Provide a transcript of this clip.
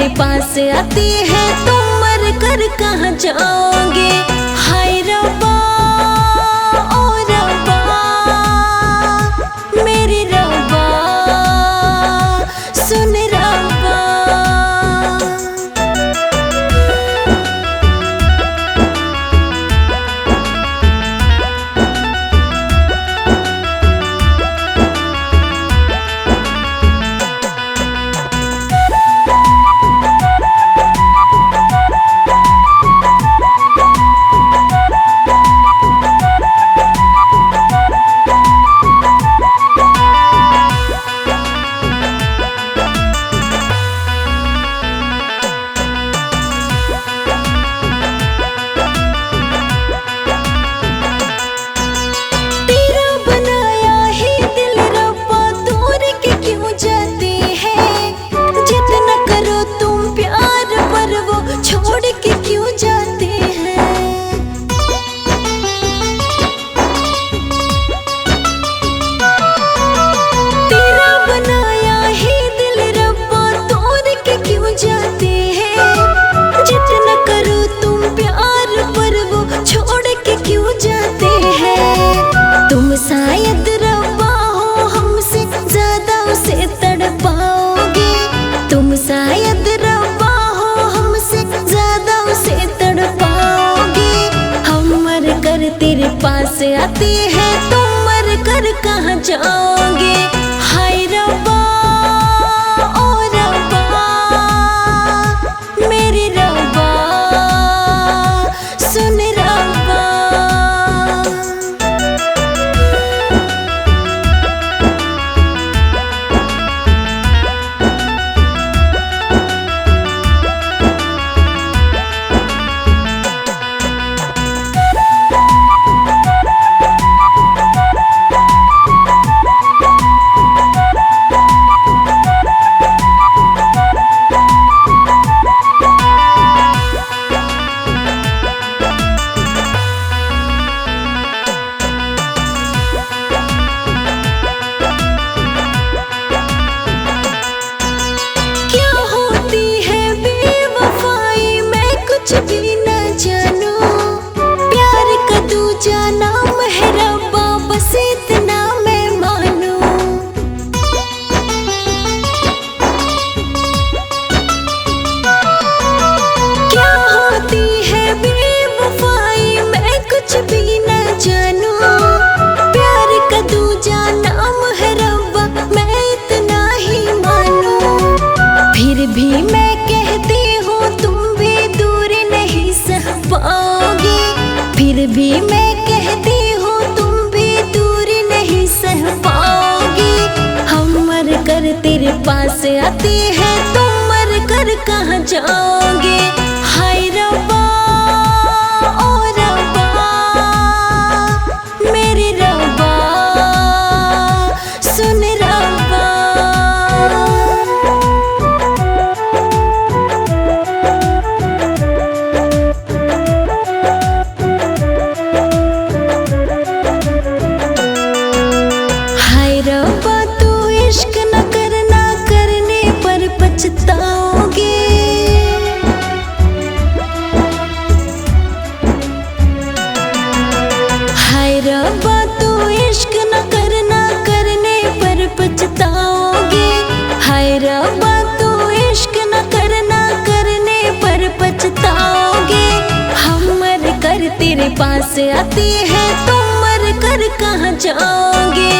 तेरे पास आती है तुम मर कर कहाँ जाओगे। हाय रब्बा ओ रब्बा मेरे रब्बा सुन रब्बा। छोड़ के क्यों जाते हैं। तेरा बनाया ही दिल रब्बा तोड़ के क्यों जाते हैं। जितना करो तुम प्यार पर वो छोड़ के क्यों जाते हैं। तुम शायद रब्बा हो हमसे ज्यादा उसे तड़पाओगे। तुम शायद रब्बा हो हमसे ज्यादा उसे तड़पाओगे। हम मर कर तेरे पास आते हैं तुम मर कर कहाँ जाओगे। हाय रब्बा ओ रब्बा मेरे रब्बा सुन रब्बा। कुछ भी न जानू प्यार का दूजा नाम है रब्बा बस इतना मैं मानू। क्या होती है बेवफाई मैं कुछ भी न जानू। प्यार का दूजा नाम है रब्बा मैं इतना ही मानू। फिर भी मैं कहती हूँ तुम भी दूर नहीं सह पाओगे। फिर भी मैं कहती हूँ तुम भी दूर नहीं सह पाओगे। हम मर कर तेरे पास आते हैं तुम मर कर कहाँ जाओगे। हाय रब्बा ओ रब्बा मेरे रब्बा सुन रब्बा। रब्बा तू इश्क न करना करने पर पछताओगे। हाय रब्बा तू इश्क न करना करने पर पछताओगे। हाय रब्बा तू इश्क न करना करने पर पछताओगे। हम मर कर तेरे पास आते हैं तुम मर कर कहाँ जाओगे।